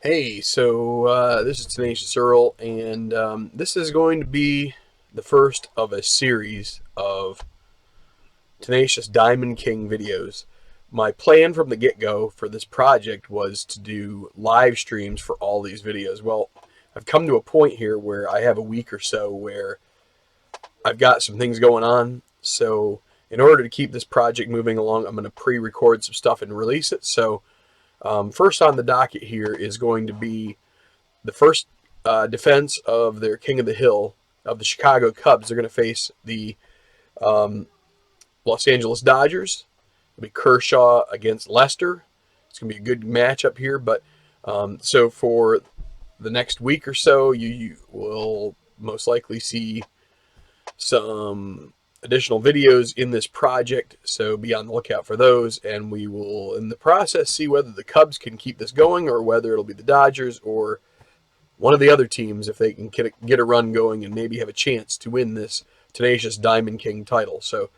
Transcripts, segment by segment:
Hey, so this is Tenacious Earl, and this is going to be the first of a series of Tenacious Diamond King videos. My plan from the get-go for this project was to do live streams for all these videos. Well, I've come to a point here where I have a week or so where I've got some things going on, so in order to keep this project moving along, I'm going to pre-record some stuff and release it. So first on the docket here is going to be the first defense of their King of the Hill of the Chicago Cubs. They're going to face the Los Angeles Dodgers. It'll be Kershaw against Lester. It's going to be a good matchup here. But so for the next week or so, you will most likely see some additional videos in this project, so be on the lookout for those, and we will in the process see whether the Cubs can keep this going or whether it'll be the Dodgers or one of the other teams, if they can get a run going and maybe have a chance to win this Tenacious Diamond King title. So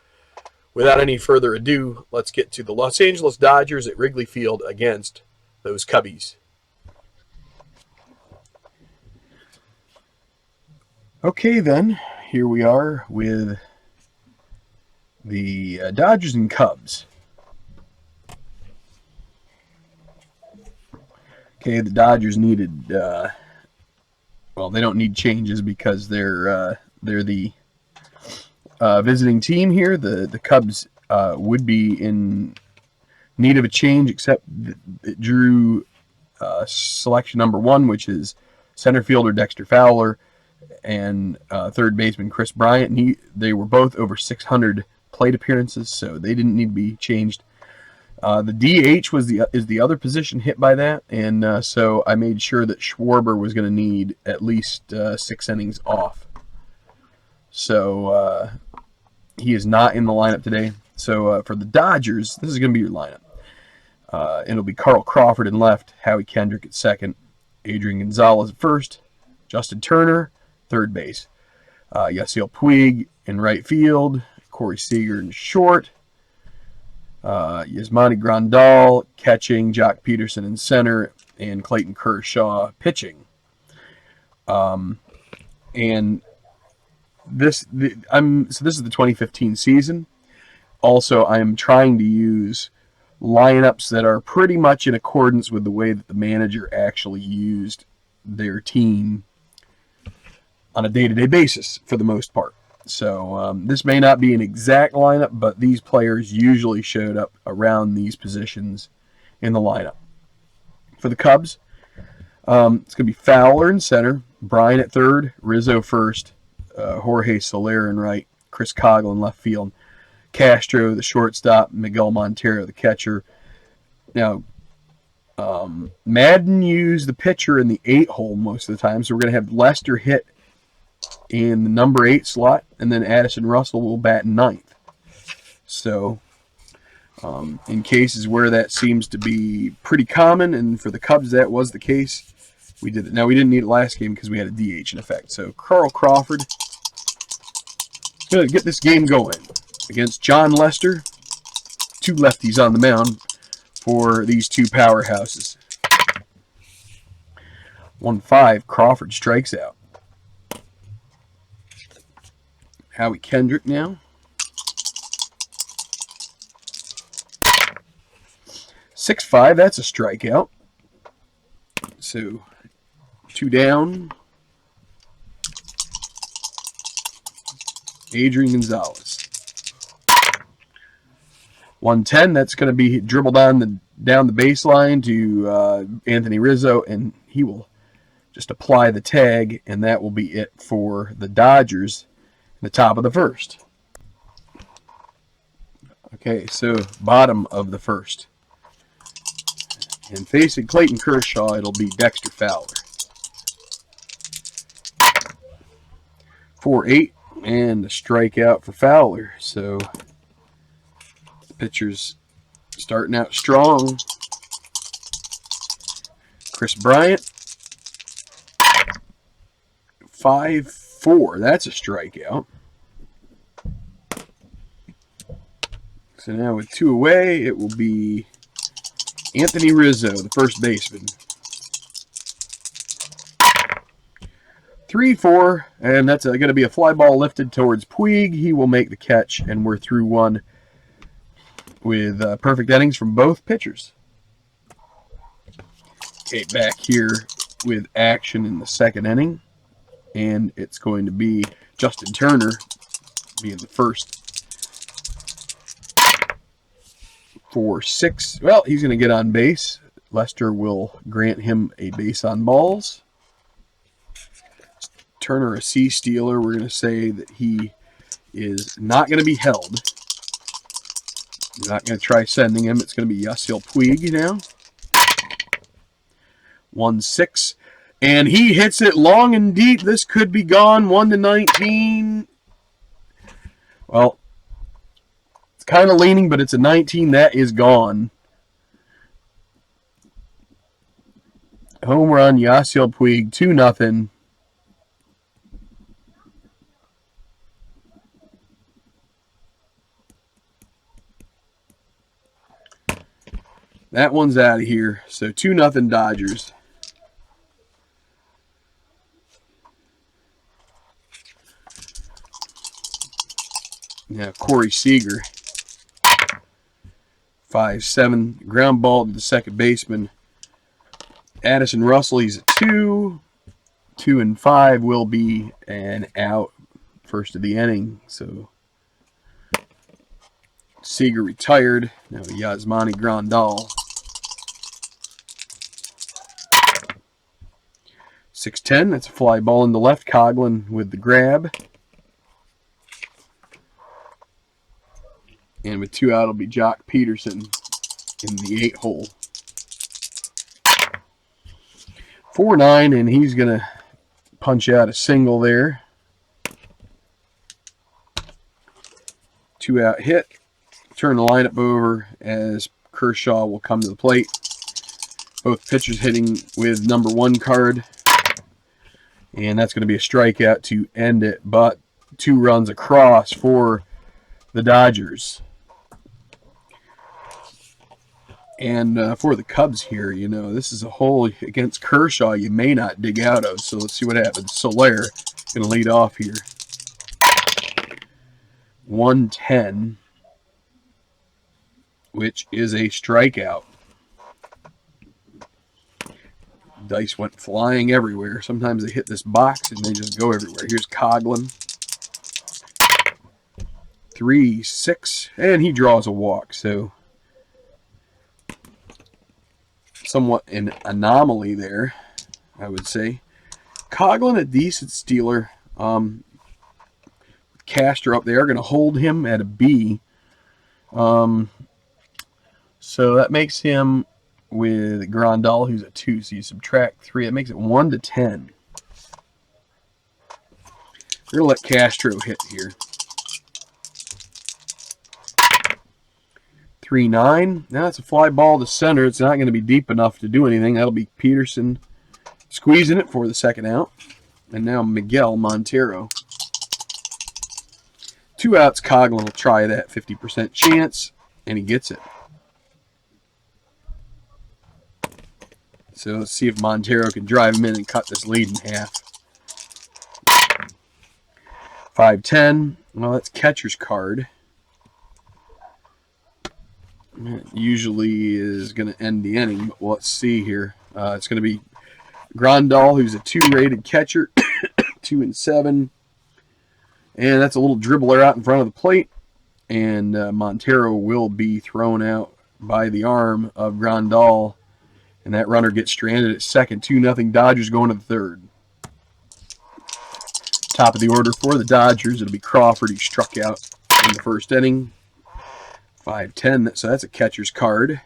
without any further ado, let's get to the Los Angeles Dodgers at Wrigley Field against those Cubbies. Okay, then, here we are with the Dodgers and Cubs. Okay, the Dodgers needed, well, they don't need changes because they're the visiting team here. The Cubs would be in need of a change, except it drew selection number 1, which is center fielder Dexter Fowler and third baseman Chris Bryant. And they were both over 600 plate appearances, so they didn't need to be changed. The DH is the other position hit by that, and so I made sure that Schwarber was going to need at least 6 innings off. So he is not in the lineup today. So for the Dodgers, this is going to be your lineup. It'll be Carl Crawford in left, Howie Kendrick at second, Adrian Gonzalez at first, Justin Turner third base, Yasiel Puig in right field, Corey Seager in short, Yasmani Grandal catching, Jock Peterson in center, and Clayton Kershaw pitching. And this is the 2015 season. Also, I am trying to use lineups that are pretty much in accordance with the way that the manager actually used their team on a day-to-day basis for the most part. So this may not be an exact lineup, but these players usually showed up around these positions in the lineup. For the Cubs, it's going to be Fowler in center, Bryant at third, Rizzo first, Jorge Soler in right, Chris Cogle in left field, Castro the shortstop, Miguel Montero the catcher. Now, Madden used the pitcher in the 8 hole most of the time, so we're going to have Lester hit in the number 8 slot, and then Addison Russell will bat in 9th. So, in cases where that seems to be pretty common, and for the Cubs that was the case, we did it. Now, we didn't need it last game because we had a DH in effect. So, Carl Crawford is going to get this game going against John Lester. 2 lefties on the mound for these 2 powerhouses. 1-5, Crawford strikes out. Howie Kendrick now. 6-5, that's a strikeout. So 2 down. Adrian Gonzalez. 1-10, that's going to be dribbled down the baseline to Anthony Rizzo, and he will just apply the tag, and that will be it for the Dodgers in the top of the first. Okay, so bottom of the first. And facing Clayton Kershaw, it'll be Dexter Fowler. 4-8, and a strikeout for Fowler. So the pitcher's starting out strong. Chris Bryant. 5-4, that's a strikeout. So now with 2 away, it will be Anthony Rizzo, the first baseman. 3-4, and that's going to be a fly ball lifted towards Puig. He will make the catch, and we're through one with perfect innings from both pitchers. Okay, back here with action in the second inning, and it's going to be Justin Turner being the first. For 6, well, he's going to get on base. Lester will grant him a base on balls. Turner, a C stealer. We're going to say that he is not going to be held. We're not going to try sending him. It's going to be Yasiel Puig now. 1-6. And he hits it long and deep. This could be gone. 1-19. Well, it's kind of leaning, but it's a 19. That is gone. Home run, Yasiel Puig, 2-0. That one's out of here. So 2-0 Dodgers. Now Corey Seager. 5-7. Ground ball to the second baseman. Addison Russell, he's a 2. 2-5 will be an out first of the inning. So Seager retired. Now Yasmani Grandal. 6-10. That's a fly ball in the left. Coughlin with the grab. And with 2 out, it'll be Jock Peterson in the 8 hole. 4-9, and he's going to punch out a single there. 2 out hit. Turn the lineup over as Kershaw will come to the plate. Both pitchers hitting with number 1 card. And that's going to be a strikeout to end it, but 2 runs across for the Dodgers. And for the Cubs here, you know, this is a hole against Kershaw you may not dig out of. So let's see what happens. Soler going to lead off here. 110, which is a strikeout. Dice went flying everywhere. Sometimes they hit this box and they just go everywhere. Here's Coughlin. 3-6, and he draws a walk. So somewhat an anomaly there, I would say. Coughlin, a decent stealer. Castro up there, going to hold him at a B. So that makes him with Grandal, who's a 2. So you subtract 3. That makes it 1-10. We're going to let Castro hit here. 3-9. Now it's a fly ball to center. It's not going to be deep enough to do anything. That'll be Peterson squeezing it for the second out. And now Miguel Montero. 2 outs. Coughlin will try that 50% chance, and he gets it. So let's see if Montero can drive him in and cut this lead in half. 5-10. Well, that's catcher's card. It usually is going to end the inning, but let's see here. It's going to be Grandal, who's a 2-rated catcher, 2-7. And that's a little dribbler out in front of the plate. And Montero will be thrown out by the arm of Grandal. And that runner gets stranded at second. 2-0 Dodgers going to the third. Top of the order for the Dodgers. It'll be Crawford, who struck out in the first inning. 5-10. So that's a catcher's card.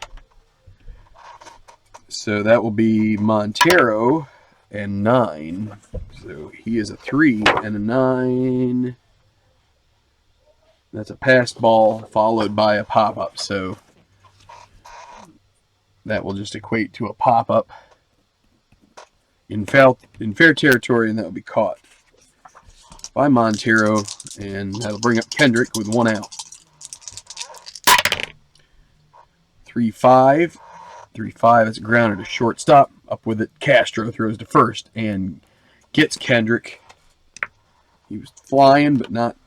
So that will be Montero and 9. So he is a 3 and a 9. That's a pass ball followed by a pop-up. So that will just equate to a pop-up in fair territory, and that will be caught by Montero, and that'll bring up Kendrick with 1 out. 3-5. 3-5. That's a grounder to shortstop. Up with it, Castro throws to first, and Gets Kendrick. He was flying, but not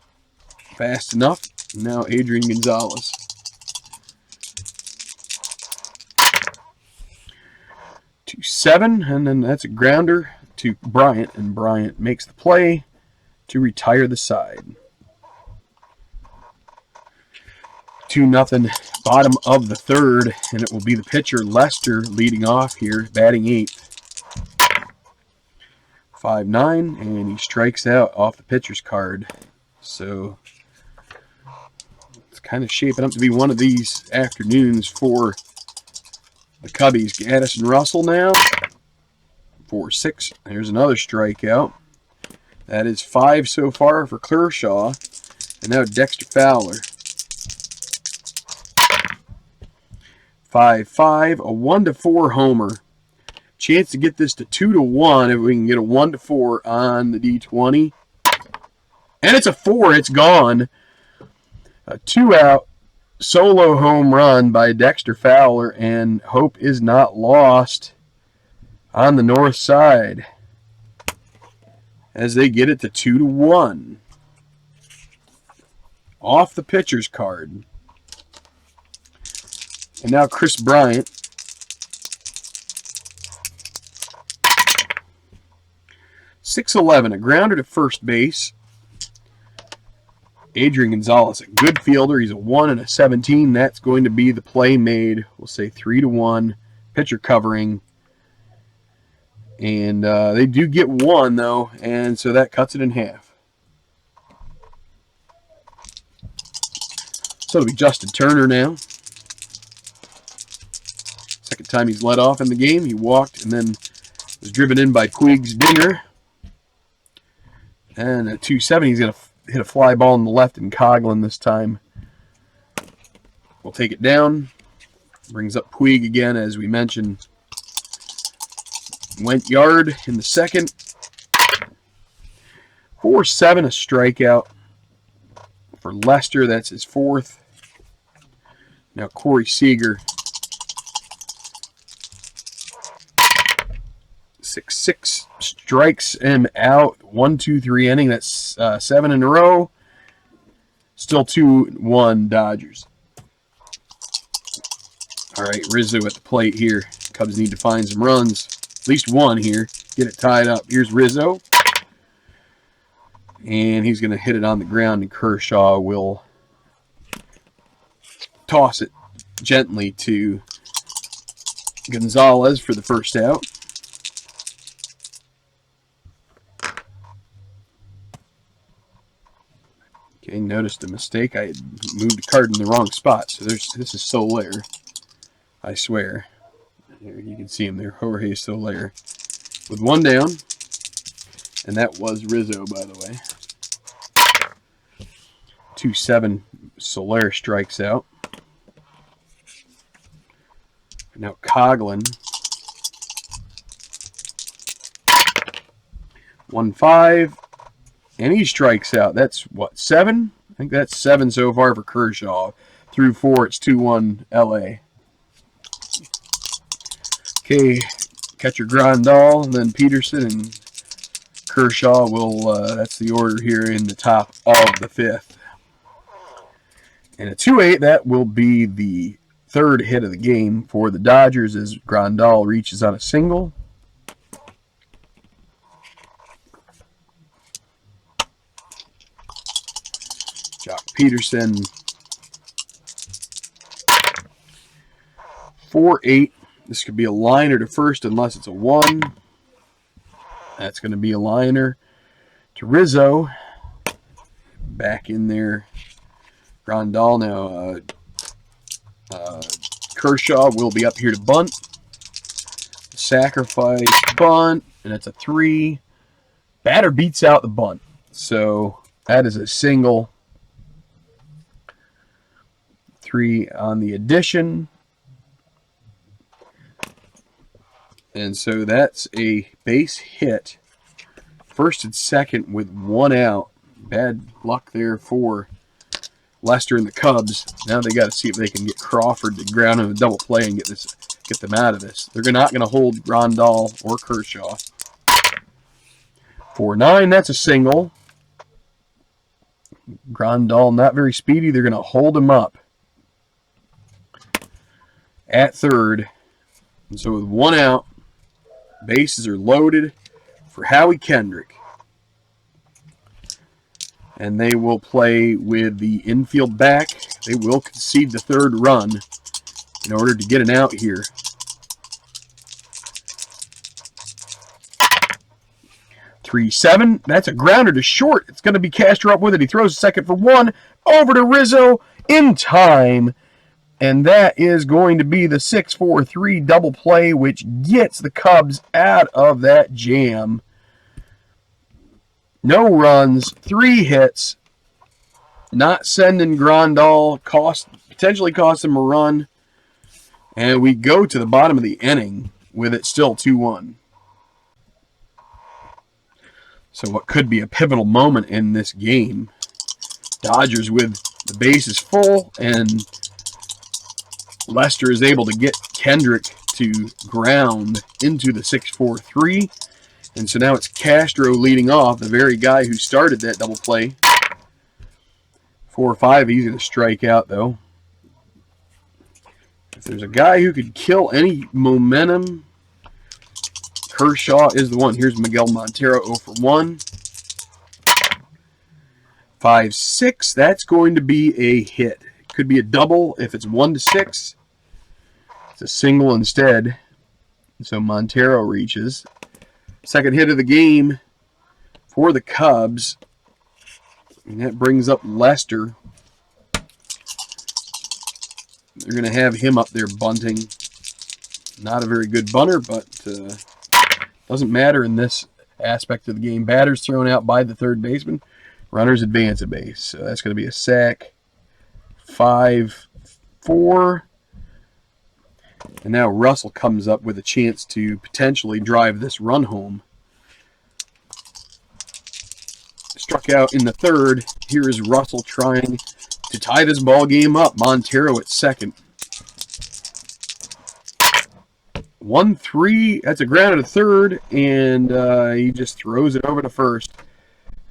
fast enough. Now Adrian Gonzalez. To 7, and then that's a grounder to Bryant, and Bryant makes the play to retire the side. 2-0, bottom of the third, and it will be the pitcher Lester leading off here, batting 8th. 5-9, and he strikes out off the pitcher's card. So it's kind of shaping up to be one of these afternoons for the Cubbies. Gaddis and Russell now. 4-6. There's another strikeout. That is 5 so far for Kershaw. And now Dexter Fowler. 5-5. A 1-4 homer. Chance to get this to 2-1 if we can get a 1-4 on the D20. And it's a 4. It's gone. A 2-out solo home run by Dexter Fowler, and hope is not lost on the north side as they get it to 2-1 off the pitcher's card. And now Chris Bryant. 6-11, a grounder to first base. Adrian Gonzalez, a good fielder. He's a 1 and a 17. That's going to be the play made. We'll say 3-1. Pitcher covering. And they do get 1, though, and so that cuts it in half. So it'll be Justin Turner now. Second time he's led off in the game. He walked and then was driven in by Puig's dinger. And at 2-7, he's going to hit a fly ball on the left and Coughlin this time. We'll take it down. Brings up Puig again, as we mentioned. Went yard in the second. 4-7, a strikeout for Lester. That's his 4th. Now Corey Seager. 6-6, strikes him out. 1-2-3 inning. That's 7 in a row. Still 2-1 Dodgers. All right, Rizzo at the plate here. Cubs need to find some runs. At least one here. Get it tied up. Here's Rizzo. And he's going to hit it on the ground, and Kershaw will toss it gently to Gonzalez for the first out. Okay, noticed a mistake. I had moved the card in the wrong spot. So this is Soler. I swear. Here, you can see him there. Jorge Soler. With 1 down. And that was Rizzo, by the way. 2-7. Soler strikes out. Now Coughlin. 1-5. And he strikes out. That's, what, 7? I think that's 7 so far for Kershaw. Through 4, it's 2-1 LA. Okay, catcher Grandal, and then Peterson, and Kershaw will, that's the order here in the top of the 5th. And a 2-8, that will be the 3rd hit of the game for the Dodgers as Grandal reaches on a single. Jock Peterson. 4-8. This could be a liner to first unless it's a 1. That's going to be a liner to Rizzo. Back in there. Grandal now. Kershaw will be up here to bunt. Sacrifice bunt. And it's a 3. Batter beats out the bunt. So that is a single. 3 on the addition. And so that's a base hit. First and second with 1 out. Bad luck there for Lester and the Cubs. Now they got to see if they can get Crawford to ground in a double play and get them out of this. They're not going to hold Grandal or Kershaw. 4-9, that's a single. Grandal not very speedy. They're going to hold him up at third. And so with one out, bases are loaded for Howie Kendrick. And they will play with the infield back. They will concede the third run in order to get an out here. 3-7. That's a grounder to short. It's going to be Castro up with it. He throws a second for one. Over to Rizzo in time. And that is going to be the 6-4-3 double play, which gets the Cubs out of that jam. No runs, 3 hits. Not sending Grandal. Potentially cost him a run. And we go to the bottom of the inning with it still 2-1. So what could be a pivotal moment in this game. Dodgers with the bases full, and Lester is able to get Kendrick to ground into the 6-4-3. And so now it's Castro leading off, the very guy who started that double play. 4-5, he's going to strike out, though. If there's a guy who could kill any momentum, Kershaw is the one. Here's Miguel Montero, 0 for 1. 5-6, that's going to be a hit. Could be a double if it's 1-6. It's a single instead. So Montero reaches. Second hit of the game for the Cubs. And that brings up Lester. They're going to have him up there bunting. Not a very good bunter, but doesn't matter in this aspect of the game. Batters thrown out by the third baseman. Runners advance a base. So that's going to be a sack. 5-4. And now Russell comes up with a chance to potentially drive this run home. Struck out in the third. Here is Russell trying to tie this ball game up. Montero at second. 1-3. That's a ground at third, and he just throws it over to first.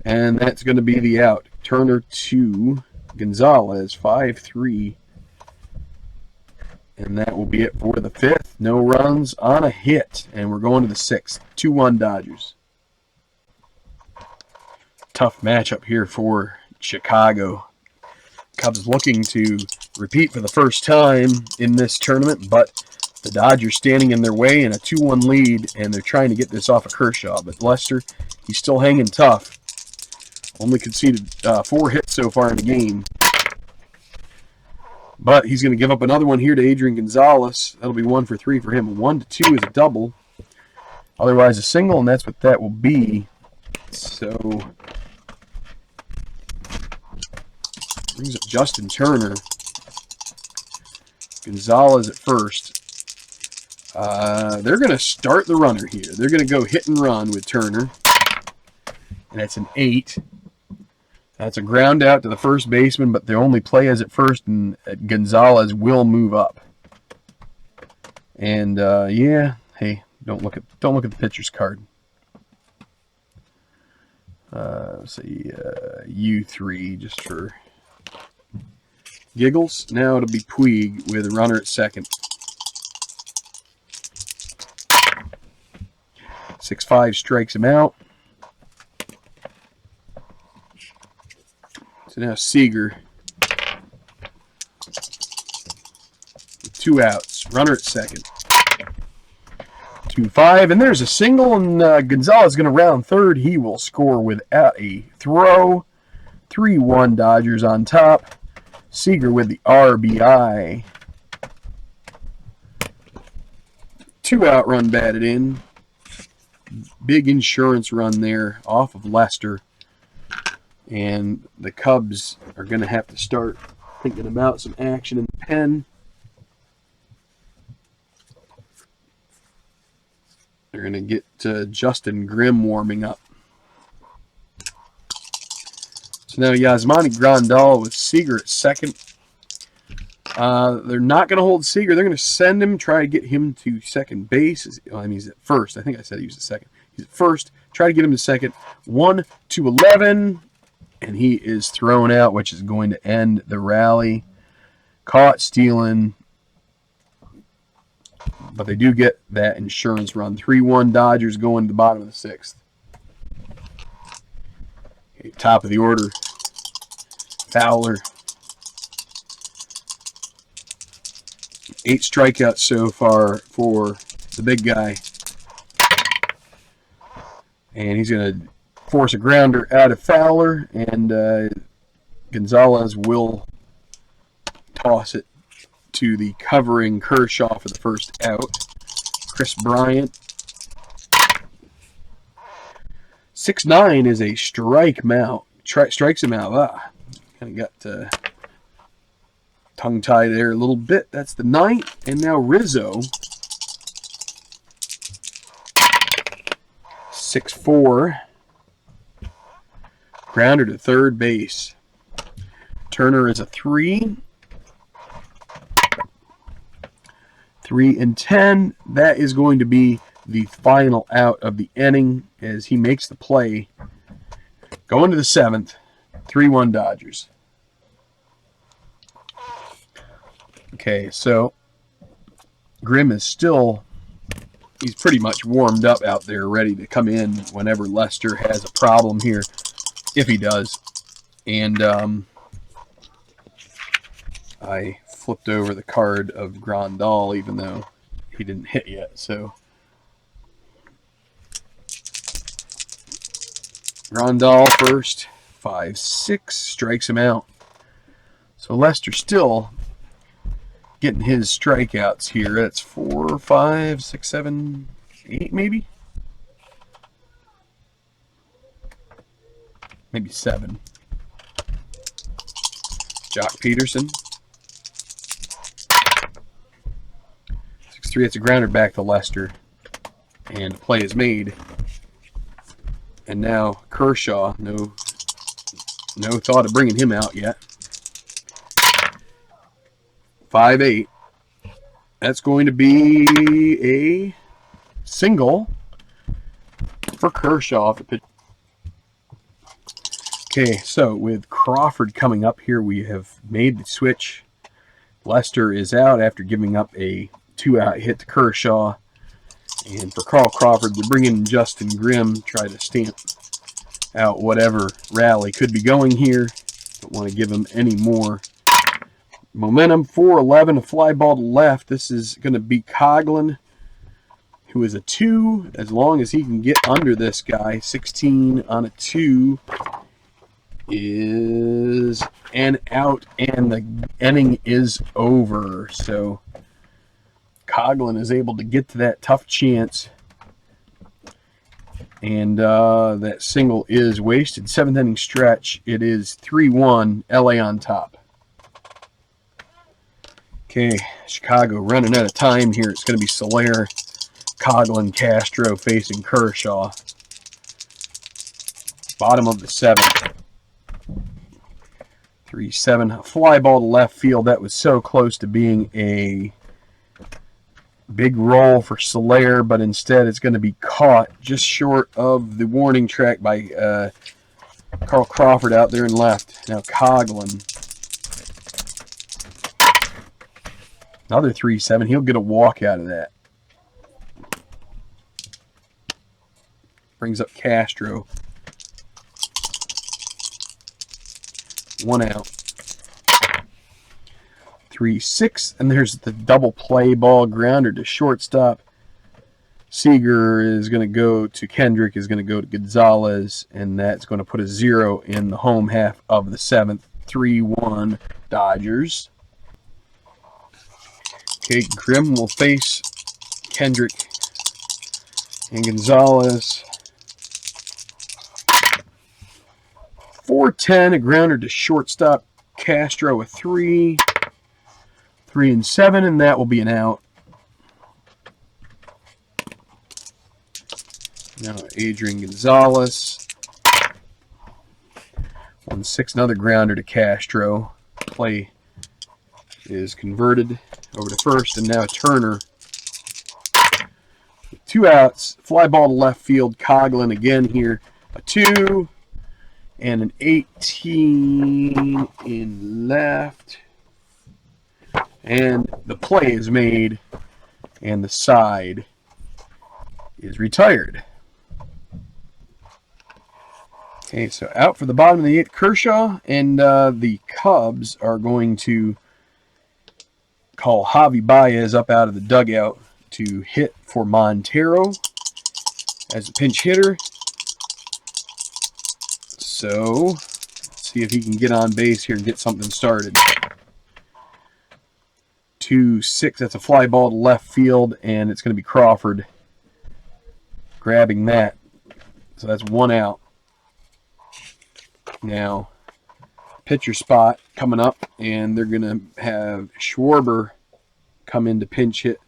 And that's going to be the out. Turner to Gonzalez, 5-3. And that will be it for the fifth. No runs on a hit. And we're going to the sixth. 2-1 Dodgers. Tough matchup here for Chicago. Cubs looking to repeat for the first time in this tournament, but the Dodgers standing in their way in a 2-1 lead, and they're trying to get this off of Kershaw. But Lester, he's still hanging tough. Only conceded 4 hits so far in the game. But he's going to give up another one here to Adrian Gonzalez. That'll be 1 for 3 for him. 1-2 is a double. Otherwise a single, and that's what that will be. So brings up Justin Turner. Gonzalez at first. They're going to start the runner here. They're going to go hit and run with Turner. And that's an 8. That's a ground out to the first baseman, but they only play as at first, and Gonzalez will move up. And yeah, hey, don't look at the pitcher's card. Let's see, U3 just for giggles. Now it'll be Puig with a runner at second. 6-5 strikes him out. So now Seager. With 2 outs. Runner at second. 2-5. And there's a single, and Gonzalez is going to round third. He will score without a throw. 3-1 Dodgers on top. Seager with the RBI. 2-out run batted in. Big insurance run there off of Lester. And the Cubs are going to have to start thinking about some action in the pen. They're going to get Justin Grimm warming up. So now Yasmani Grandal with Seager at second. They're not going to hold Seager. They're going to send him, try to get him to second base. I mean, he's at first. I think I said he was at second. He's at first. Try to get him to second. 1-11. And he is thrown out, which is going to end the rally. Caught stealing. But they do get that insurance run. 3-1 Dodgers going to the bottom of the 6th. Okay, top of the order. Fowler. 8 strikeouts so far for the big guy. And he's going to force a grounder out of Fowler. And Gonzalez will toss it to the covering Kershaw for the first out. Chris Bryant. 6-9 is a strikes him out. Kind of got tongue-tied there a little bit. That's the 9th. And now Rizzo. 6-4. Grounder to third base. Turner is a 3. 3-10. That is going to be the final out of the inning as he makes the play. Going to the 7th. 3-1 Dodgers. Okay, so Grimm is still, he's pretty much warmed up out there, ready to come in whenever Lester has a problem here, if he does. And I flipped over the card of Grandal, even though he didn't hit yet. So Grandal first, 5-6, strikes him out. So Lester still getting his strikeouts here. That's 4, 5, 6, 7, 8 maybe? Maybe 7. Jock Peterson. 6-3, it's a grounder back to Lester. And the play is made. And now Kershaw, no thought of bringing him out yet. 5-8. That's going to be a single for Kershaw. Okay, so with Crawford coming up here, we have made the switch. Lester is out after giving up a 2-out hit to Kershaw. And for Carl Crawford, they're bringing in Justin Grimm, try to stamp out whatever rally could be going here. Don't want to give him any more momentum. 4-11, a fly ball to left. This is going to be Coghlan, who is a 2, as long as he can get under this guy. 16 on a 2 is an out, and the inning is over. So Coghlan is able to get to that tough chance, and that single is wasted. 7th inning stretch. It is 3-1, LA on top. Okay, Chicago running out of time here. It's going to be Soler, Coghlan, Castro facing Kershaw. Bottom of the 7th. 3-7. Fly ball to left field. That was so close to being a big roll for Soler, but instead it's going to be caught just short of the warning track by Carl Crawford out there in left. Now Coghlan. Another 3-7. He'll get a walk out of that. Brings up Castro. 1 out. 3-6. And there's the double play ball, grounder to shortstop. Seager is going to go to Kendrick, is going to go to Gonzalez, and that's going to put a 0 in the home half of the 7th. 3-1 Dodgers. Okay, Grimm will face Kendrick and Gonzalez. 4-10, a grounder to shortstop. Castro a 3. 3-7, and that will be an out. Now Adrian Gonzalez. 1-6, another grounder to Castro. Play is converted over to first, and now Turner with 2 outs. Fly ball to left field. Coughlin again here. A 2 and an 18 in left. And the play is made, and the side is retired. Okay, so out for the bottom of the 8th, Kershaw, and the Cubs are going to call Javi Baez up out of the dugout to hit for Montero as a pinch hitter. So, let's see if he can get on base here and get something started. 2-6, that's a fly ball to left field, and it's going to be Crawford grabbing that. So that's 1 out. Now, pitcher spot coming up, and they're going to have Schwarber come in to pinch hit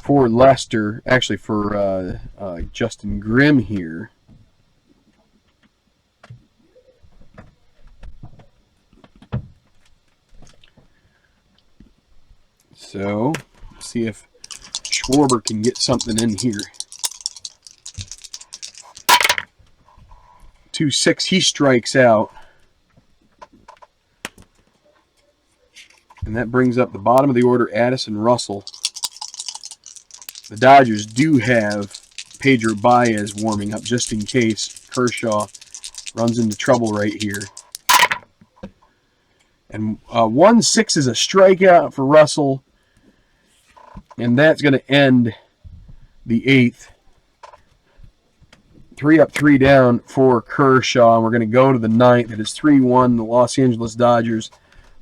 for Lester, actually for Justin Grimm here. So, let's see if Schwarber can get something in here. 2-6, he strikes out. And that brings up the bottom of the order, Addison Russell. The Dodgers do have Pedro Baez warming up just in case Kershaw runs into trouble right here. And 1-6 is a strikeout for Russell. And that's going to end the 8th. 3 up, 3 down for Kershaw. And we're going to go to the 9th. It is 3-1. The Los Angeles Dodgers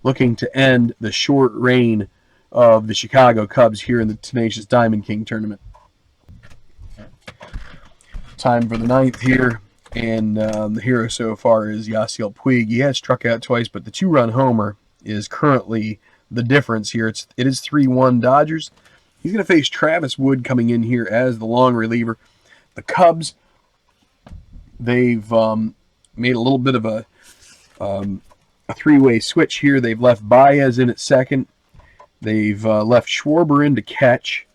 looking to end the short reign of the Chicago Cubs here in the Tenacious Diamond King tournament. Time for the 9th here. And the hero so far is Yasiel Puig. He has struck out twice, but the 2-run homer is currently the difference here. It is 3-1 Dodgers. He's going to face Travis Wood coming in here as the long reliever. The Cubs, they've made a little bit of a 3-way switch here. They've left Baez in at second. They've left Schwarber in to catch.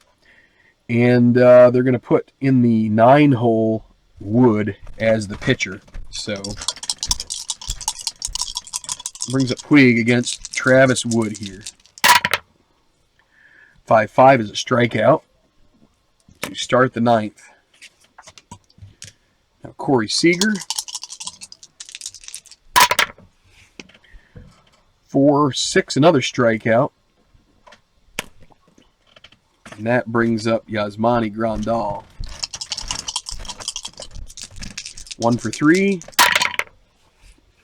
And they're going to put in the 9-hole Wood as the pitcher. So, brings up Puig against Travis Wood here. 5-5 is a strikeout to start the 9th. Now Corey Seager. 4-6, another strikeout. And that brings up Yasmani Grandal. 1 for 3.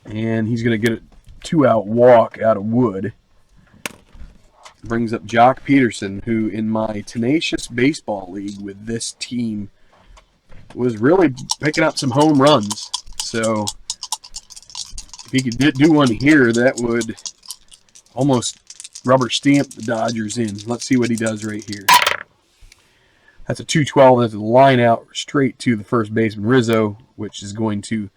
And he's going to get a 2-out walk out of Wood. Brings up Jock Peterson, who in my Tenacious Baseball League with this team was really picking up some home runs. So if he could do one here, that would almost rubber stamp the Dodgers in. Let's see what he does right here. That's a 2-12. That's a line out straight to the first baseman, Rizzo, which is going to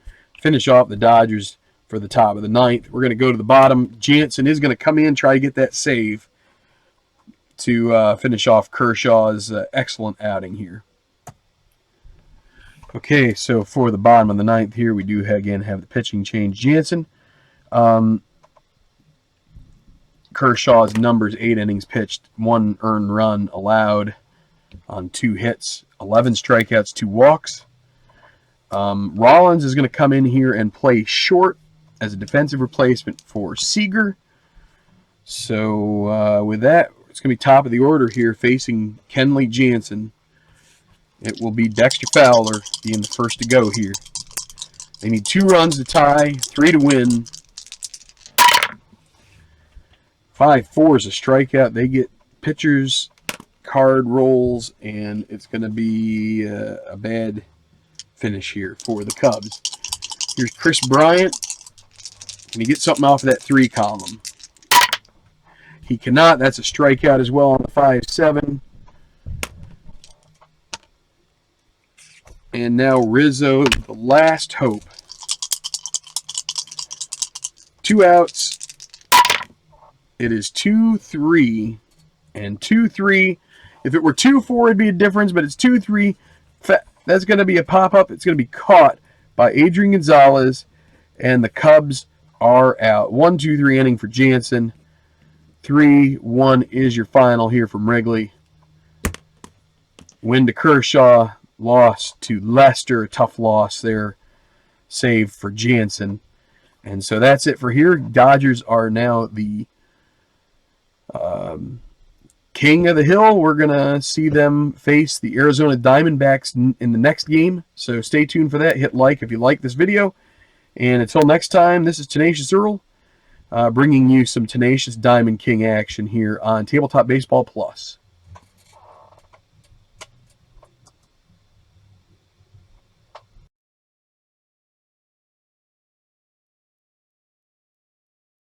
finish off the Dodgers for the top of the 9th. We're going to go to the bottom. Jansen is going to come in, try to get that save to finish off Kershaw's excellent outing here. Okay, so for the bottom of the 9th here, we do again have the pitching change. Jansen, Kershaw's numbers: 8 innings pitched, 1 earned run allowed on 2 hits, 11 strikeouts, 2 walks. Rollins is going to come in here and play short as a defensive replacement for Seager. So with that, it's going to be top of the order here facing Kenley Jansen. It will be Dexter Fowler being the first to go here. They need 2 runs to tie, 3 to win. 5-4 is a strikeout. They get pitchers, card rolls, and it's going to be a bad finish here for the Cubs. Here's Chris Bryant. Can he get something off of that 3 column? He cannot. That's a strikeout as well on the 5-7. And now Rizzo, the last hope. 2 outs. It is 2-3. And 2-3 If it were 2-4, it'd be a difference, but it's 2-3. That's going to be a pop-up. It's going to be caught by Adrian Gonzalez, and the Cubs are out. 1-2-3 inning for Jansen. 3-1 is your final here from Wrigley. Win to Kershaw. Loss to Lester. A tough loss there. Save for Jansen. And so that's it for here. Dodgers are now the king of the hill. We're going to see them face the Arizona Diamondbacks in the next game. So stay tuned for that. Hit like if you like this video. And until next time, this is Tenacious Earl, bringing you some Tenacious Diamond King action here on Tabletop Baseball Plus.